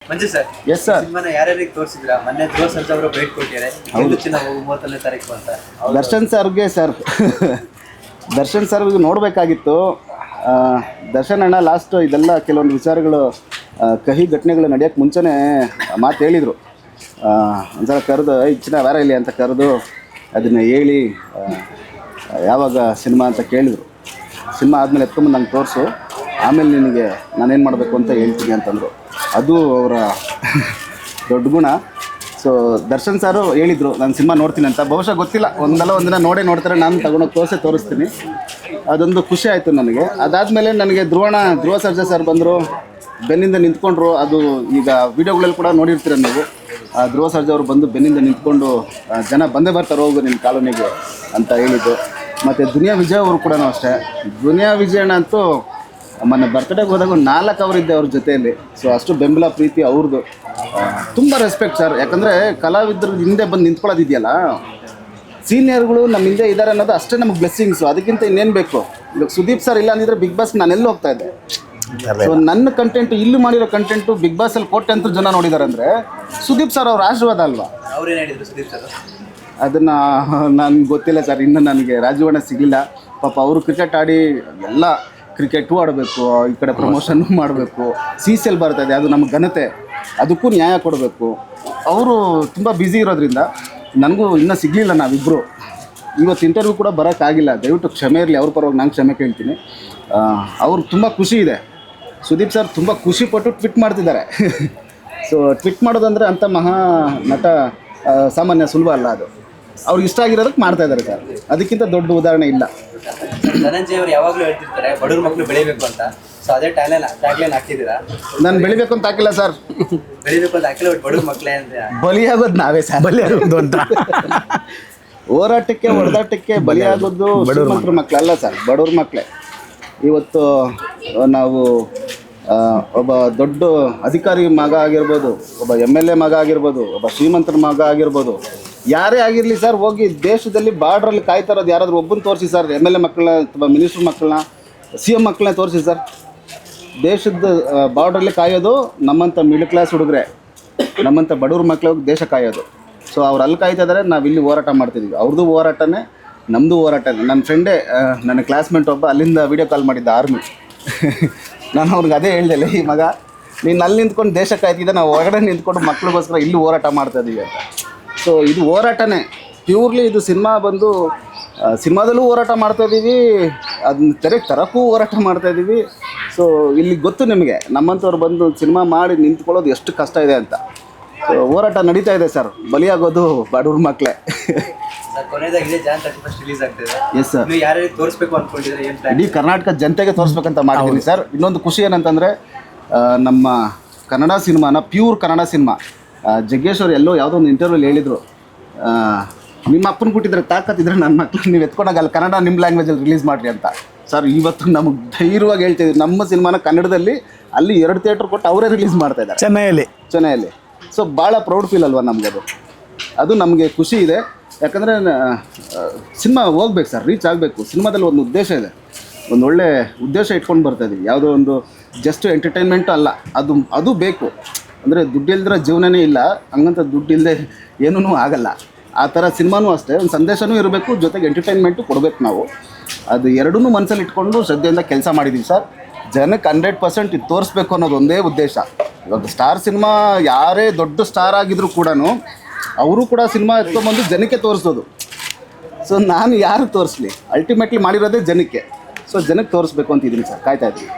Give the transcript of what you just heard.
ಮಂಜು sir, yes sir. ಸಿನಿಮಾನ ಯಾರ್ಯಾರಿಗೆ ತೋರಿಸಿದ್ರಾ? ಮೊನ್ನೆ ಧ್ರುವ ಸರ್ಜಾ ಅವರು ಭೇಟಿ ಕೊಟ್ಟಿದ್ದಾರೆ. ಚಿನ್ನ 30ನೇ ತಾರೀಕು ಅಂತ. ದರ್ಶನ್ ಸರ್ಗೆ ಸರ್ ದರ್ಶನ್ ಸರ್ಗೆ ನೋಡಬೇಕಾಗಿತ್ತು. ದರ್ಶನ್ ಅಣ್ಣ ಲಾಸ್ಟ್ ಇದೆಲ್ಲ ಕೆಲವೊಂದು ವಿಚಾರಗಳು ಕಹಿ ಘಟನೆಗಳು ನಡೆಯೋಕ್ಕೆ ಮುಂಚೆನೇ ಮಾತು ಹೇಳಿದರು. ಒಂದ್ಸಲ ಕರೆದು ಚಿನ್ನ ವಾರ ಇಲ್ಲಿ ಅಂತ ಕರೆದು ಅದನ್ನು ಹೇಳಿ ಯಾವಾಗ ಸಿನಿಮಾ ಅಂತ ಕೇಳಿದರು. ಸಿನಿಮಾ ಆದಮೇಲೆ ಎತ್ಕೊಂಬಂದು ನಂಗೆ ತೋರಿಸು, ಆಮೇಲೆ ನಿನಗೆ ನಾನೇನು ಮಾಡಬೇಕು ಅಂತ ಹೇಳ್ತೀನಿ ಅಂತಂದರು. ಅದು ಅವರ ದೊಡ್ಡ ಗುಣ. ಸೊ ದರ್ಶನ್ ಸಾರು ಹೇಳಿದರು ನಾನು ಸಿನಿಮಾ ನೋಡ್ತೀನಿ ಅಂತ. ಬಹುಶಃ ಗೊತ್ತಿಲ್ಲ, ಒಂದಿನ ನೋಡ್ತಾರೆ, ನಾನು ತಗೊಂಡೋಗಿ ತೋರಿಸ್ತೀನಿ. ಅದೊಂದು ಖುಷಿ ಆಯಿತು ನನಗೆ. ಅದಾದಮೇಲೆ ನನಗೆ ಧ್ರುವ ಸರ್ಜಾ ಸರ್ ಬಂದರು, ಬೆನ್ನಿಂದ ನಿಂತ್ಕೊಂಡ್ರು. ಅದು ಈಗ ವೀಡಿಯೋಗಳಲ್ಲಿ ಕೂಡ ನೋಡಿರ್ತೀರ ನೀವು. ಧ್ರುವ ಸರ್ಜಾ ಅವರು ಬಂದು ಬೆನ್ನಿಂದ ನಿಂತ್ಕೊಂಡು ಜನ ಬಂದೇ ಬರ್ತಾರೆ ಹೋಗು ನಿಮ್ಮ ಕಾಲೋನಿಗೆ ಅಂತ ಹೇಳಿದ್ದು. ಮತ್ತು ದುನಿಯಾ ವಿಜಯ್ ಅವರು ಕೂಡ ಅಷ್ಟೇ. ದುನಿಯಾ ವಿಜಯಣ್ಣ ಅಂತೂ ಮೊನ್ನೆ ಬರ್ತ್ಡೇಗೆ ಹೋದಾಗ 4 ಅವರಿದ್ದೆ ಅವ್ರ ಜೊತೆಯಲ್ಲಿ. ಸೊ ಅಷ್ಟು ಬೆಂಬಲ ಪ್ರೀತಿ ಅವ್ರದ್ದು. ತುಂಬ ರೆಸ್ಪೆಕ್ಟ್ ಸರ್. ಯಾಕಂದರೆ ಕಲಾವಿದ್ರ ಹಿಂದೆ ಬಂದು ನಿಂತ್ಕೊಳ್ಳೋದಿದೆಯಲ್ಲ, ಸೀನಿಯರ್ಗಳು ನಮ್ಮ ಹಿಂದೆ ಇದ್ದಾರೆ ಅನ್ನೋದು ಅಷ್ಟೇ ನಮಗೆ ಬ್ಲೆಸ್ಸಿಂಗ್ಸು. ಅದಕ್ಕಿಂತ ಇನ್ನೇನು ಬೇಕು? ಇವಾಗ ಸುದೀಪ್ ಸರ್ ಇಲ್ಲ ಅಂದಿದ್ರೆ ಬಿಗ್ ಬಾಸ್ ನಾನೆಲ್ಲ ಹೋಗ್ತಾ ಇದ್ದೆ. ಸೊ ನನ್ನ ಕಂಟೆಂಟು, ಇಲ್ಲಿ ಮಾಡಿರೋ ಕಂಟೆಂಟು ಬಿಗ್ ಬಾಸಲ್ಲಿ ಕೋಟ್ಯಂತರ ಜನ ನೋಡಿದ್ದಾರೆ ಅಂದರೆ ಸುದೀಪ್ ಸರ್ ಅವ್ರ ಆಶೀರ್ವಾದ ಅಲ್ವಾ? ಅವ್ರೇನು ಹೇಳಿದ್ರು ಸುದೀಪ್ ಸರ್? ಅದನ್ನು ನನಗೆ ಗೊತ್ತಿಲ್ಲ ಸರ್. ಇನ್ನೂ ನನಗೆ ರಾಜೀವಣ್ಣ ಸಿಗಲಿಲ್ಲ. ಪಾಪ ಅವರು ಕ್ರಿಕೆಟ್ ಆಡಿ ಎಲ್ಲ ಕ್ರಿಕೆಟು ಆಡಬೇಕು, ಈ ಕಡೆ ಪ್ರಮೋಷನ್ನು ಮಾಡಬೇಕು, CCL ಬರ್ತಾಯಿದೆ, ಅದು ನಮಗೆ ಘನತೆ, ಅದಕ್ಕೂ ನ್ಯಾಯ ಕೊಡಬೇಕು. ಅವರು ತುಂಬ ಬ್ಯುಸಿ ಇರೋದ್ರಿಂದ ನನಗೂ ಇನ್ನೂ ಸಿಗಲಿಲ್ಲ. ನಾವಿಬ್ಬರು ಇವತ್ತು ಇಂಟರ್ವ್ಯೂ ಕೂಡ ಬರೋಕ್ಕಾಗಿಲ್ಲ. ದಯವಿಟ್ಟು ಕ್ಷಮೆ ಇರಲಿ. ಅವ್ರ ಪರವಾಗಿ ನಾನು ಕ್ಷಮೆ ಕೇಳ್ತೀನಿ. ಅವ್ರು ತುಂಬ ಖುಷಿ ಇದೆ. ಸುದೀಪ್ ಸರ್ ತುಂಬ ಖುಷಿಪಟ್ಟು ಟ್ವಿಟ್ ಮಾಡ್ತಿದ್ದಾರೆ. ಸೊ ಟ್ವಿಟ್ ಮಾಡೋದಂದರೆ ಅಂಥ ಮಹಾ ನಟ ಸಾಮಾನ್ಯ ಸುಲಭ ಅಲ್ಲ. ಅದು ಅವ್ರಿಗೆ ಇಷ್ಟ ಆಗಿರೋದಕ್ಕೆ ಮಾಡ್ತಾಯಿದ್ದಾರೆ ಸರ್. ಅದಕ್ಕಿಂತ ದೊಡ್ಡ ಉದಾಹರಣೆ ಇಲ್ಲ. ಧನಂಜಯ್ ಅವರು ಯಾವಾಗಲೂ ಹೇಳ್ತಿರ್ತಾರೆ ಬಡವ್ರ ಮಕ್ಕಳು ಬೆಳಿಬೇಕು ಅಂತ. ಸೊ ಅದೇ ಟ್ಯಾಗ್ಲೈನ್ ಹಾಕ್ತಿದ್ದೀರಾ? ನಾನು ಬೆಳಿಬೇಕು ಅಂತ ಹಾಕಿಲ್ಲ ಸರ್. ಬೆಳಿಬೇಕು ಅಂತ ಹಾಕಿಲ್ಲ, ಬಡವ್ರ ಮಕ್ಕಳೇ ಅಂತ. ಬಲಿಯಾಗೋದು ನಾವೇ ಸರ್. ಬಲಿಯಾಗೋದು ಅಂತ ಹೋರಾಟಕ್ಕೆ ಹೊಡೆದಾಟಕ್ಕೆ ಬಲಿಯಾಗೋದು ಶ್ರೀಮಂತರ ಮಕ್ಕಳಲ್ಲ ಸರ್, ಬಡವ್ರ ಮಕ್ಕಳೇ. ಇವತ್ತು ನಾವು ಒಬ್ಬ ದೊಡ್ಡ ಅಧಿಕಾರಿ ಮಗ ಆಗಿರ್ಬೋದು, ಒಬ್ಬ MLA ಮಗ ಆಗಿರ್ಬೋದು, ಒಬ್ಬ ಶ್ರೀಮಂತರ ಮಗ ಆಗಿರ್ಬೋದು, ಯಾರೇ ಆಗಿರಲಿ ಸರ್, ಹೋಗಿ ದೇಶದಲ್ಲಿ ಬಾರ್ಡ್ರಲ್ಲಿ ಕಾಯ್ತಾ ಇರೋದು ಯಾರಾದರೂ ಒಬ್ಬನ ತೋರಿಸಿ ಸರ್. MLA ಮಕ್ಕಳನ್ನ ಅಥವಾ ಮಿನಿಸ್ಟ್ರ್ ಮಕ್ಕಳನ್ನ, CM ಮಕ್ಕಳನ್ನ ತೋರಿಸಿ ಸರ್. ದೇಶದ ಬಾರ್ಡ್ರಲ್ಲಿ ಕಾಯೋದು ನಮ್ಮಂಥ ಮಿಡಲ್ ಕ್ಲಾಸ್ ಹುಡುಗರೆ, ನಮ್ಮಂಥ ಬಡವ್ರ ಮಕ್ಕಳಿಗೆ ದೇಶ ಕಾಯೋದು. ಸೊ ಅವ್ರು ಅಲ್ಲಿ ಕಾಯ್ತಾ ಇದ್ದಾರೆ, ನಾವಿಲ್ಲಿ ಹೋರಾಟ ಮಾಡ್ತಿದ್ದೀವಿ. ಅವ್ರದ್ದು ಹೋರಾಟನೇ, ನಮ್ಮದು ಹೋರಾಟನೇ. ನನ್ನ ಫ್ರೆಂಡೇ, ನನ್ನ ಕ್ಲಾಸ್ಮೇಟ್ ಒಬ್ಬ ಅಲ್ಲಿಂದ ವೀಡಿಯೋ ಕಾಲ್ ಮಾಡಿದ್ದ, ಆರ್ಮಿ. ನಾನು ಅವ್ರಿಗೆ ಅದೇ ಹೇಳ್ದೆ, ಈ ಮಗ ನೀನು ಅಲ್ಲಿ ನಿಂತ್ಕೊಂಡು ದೇಶ ಕಾಯ್ತಿದ್ದೆ, ನಾವು ಹೊರಗಡೆ ನಿಂತ್ಕೊಂಡು ಮಕ್ಳಿಗೋಸ್ಕರ ಇಲ್ಲಿ ಹೋರಾಟ ಮಾಡ್ತಾಯಿದ್ದೀವಿ ಅಂತ. ಸೊ ಇದು ಹೋರಾಟನೇ ಪ್ಯೂರ್ಲಿ. ಇದು ಸಿನಿಮಾ ಬಂದು ಸಿನಿಮಾದಲ್ಲೂ ಹೋರಾಟ ಮಾಡ್ತಾಯಿದ್ದೀವಿ, ಅದನ್ನ ತೆರೆಗೆ ತರೋಕ್ಕೂ ಹೋರಾಟ ಮಾಡ್ತಾಯಿದ್ದೀವಿ. ಸೊ ಇಲ್ಲಿ ಗೊತ್ತು ನಿಮಗೆ, ನಮ್ಮಂಥವ್ರು ಬಂದು ಸಿನಿಮಾ ಮಾಡಿ ನಿಂತ್ಕೊಳ್ಳೋದು ಎಷ್ಟು ಕಷ್ಟ ಇದೆ ಅಂತ. ಸೊ ಹೋರಾಟ ನಡೀತಾ ಇದೆ ಸರ್. ಬಲಿಯಾಗೋದು ಬಡವ್ರ ಮಕ್ಕಳೇ. Yes sir. ಇಡೀ ಕರ್ನಾಟಕ ಜನತೆಗೆ ತೋರಿಸ್ಬೇಕಂತ ಮಾಡಿದ್ದೀನಿ ಸರ್. ಇನ್ನೊಂದು ಖುಷಿ ಏನಂತಂದರೆ, ನಮ್ಮ ಕನ್ನಡ ಸಿನಿಮಾನ, ಪ್ಯೂರ್ ಕನ್ನಡ ಸಿನಿಮಾ, ಜಗ್ಗೇಶ್ ಅವರು ಎಲ್ಲೋ ಯಾವುದೋ ಒಂದು ಇಂಟರ್ವ್ಯೂಲಿ ಹೇಳಿದರು, ನಿಮ್ಮ ಅಪ್ಪನ ಕೊಟ್ಟಿದ್ರೆ ತಾಕತ್ತಿದ್ರೆ ನನ್ನ ಮಕ್ಕಳು ನೀವು ಎತ್ಕೊಂಡಾಗ ಅಲ್ಲಿ ಕನ್ನಡ ನಿಮ್ಮ ಲ್ಯಾಂಗ್ವೇಜಲ್ಲಿ ರಿಲೀಸ್ ಮಾಡಿರಿ ಅಂತ. ಸರ್ ಇವತ್ತು ನಮಗೆ ಧೈರ್ಯವಾಗಿ ಹೇಳ್ತಿದ್ದೀವಿ, ನಮ್ಮ ಸಿನಿಮಾನ ಕನ್ನಡದಲ್ಲಿ ಅಲ್ಲಿ 2 ಥಿಯೇಟ್ರ್ ಕೊಟ್ಟು ಅವರೇ ರಿಲೀಸ್ ಮಾಡ್ತಾಯಿದ್ದಾರೆ ಚೆನ್ನೈಯಲ್ಲಿ. ಸೊ ಭಾಳ ಪ್ರೌಡ್ ಫೀಲ್ ಅಲ್ವಾ ನಮಗದು. ಅದು ನಮಗೆ ಖುಷಿ ಇದೆ. ಯಾಕಂದರೆ ಸಿನಿಮಾ ಹೋಗ್ಬೇಕು ಸರ್, ರೀಚ್ ಆಗಬೇಕು. ಸಿನಿಮಾದಲ್ಲಿ ಒಂದು ಉದ್ದೇಶ ಇದೆ, ಒಂದು ಒಳ್ಳೆ ಉದ್ದೇಶ ಇಟ್ಕೊಂಡು ಬರ್ತಾಯಿದ್ದೀವಿ. ಯಾವುದೋ ಒಂದು ಜಸ್ಟ್ ಎಂಟರ್ಟೈನ್ಮೆಂಟು ಅಲ್ಲ, ಅದು ಬೇಕು. ಅಂದರೆ ದುಡ್ಡು ಇಲ್ದಿರೋ ಜೀವನನೇ ಇಲ್ಲ, ಹಂಗಂತ ದುಡ್ಡು ಇಲ್ಲದೆ ಏನೂ ಆಗಲ್ಲ. ಆ ಥರ ಸಿನಿಮಾನೂ ಅಷ್ಟೇ, ಒಂದು ಸಂದೇಶನೂ ಇರಬೇಕು, ಜೊತೆಗೆ ಎಂಟರ್ಟೈನ್ಮೆಂಟು ಕೊಡಬೇಕು ನಾವು. ಅದು ಎರಡೂ ಮನಸ್ಸಲ್ಲಿ ಇಟ್ಕೊಂಡು ಶ್ರದ್ಧೆಯಿಂದ ಕೆಲಸ ಮಾಡಿದ್ದೀವಿ ಸರ್. ಜನಕ್ಕೆ 100% ಇದು ತೋರಿಸ್ಬೇಕು ಅನ್ನೋದು ಒಂದೇ ಉದ್ದೇಶ. ಇವಾಗ ಸ್ಟಾರ್ ಸಿನಿಮಾ ಯಾರೇ ದೊಡ್ಡ ಸ್ಟಾರ್ ಆಗಿದ್ರು ಕೂಡ ಅವರು ಕೂಡ ಸಿನಿಮಾ ಎತ್ಕೊಂಡ್ಬಂದು ಜನಕ್ಕೆ ತೋರಿಸೋದು. ಸೊ ನಾನು ಯಾರು ತೋರಿಸ್ಲಿ, ಅಲ್ಟಿಮೇಟ್ಲಿ ಮಾಡಿರೋದೇ ಜನಕ್ಕೆ. ಸೊ ಜನಕ್ಕೆ ತೋರಿಸ್ಬೇಕು ಅಂತಿದ್ದೀನಿ ಸರ್, ಕಾಯ್ತಾ ಇದ್ದೀನಿ.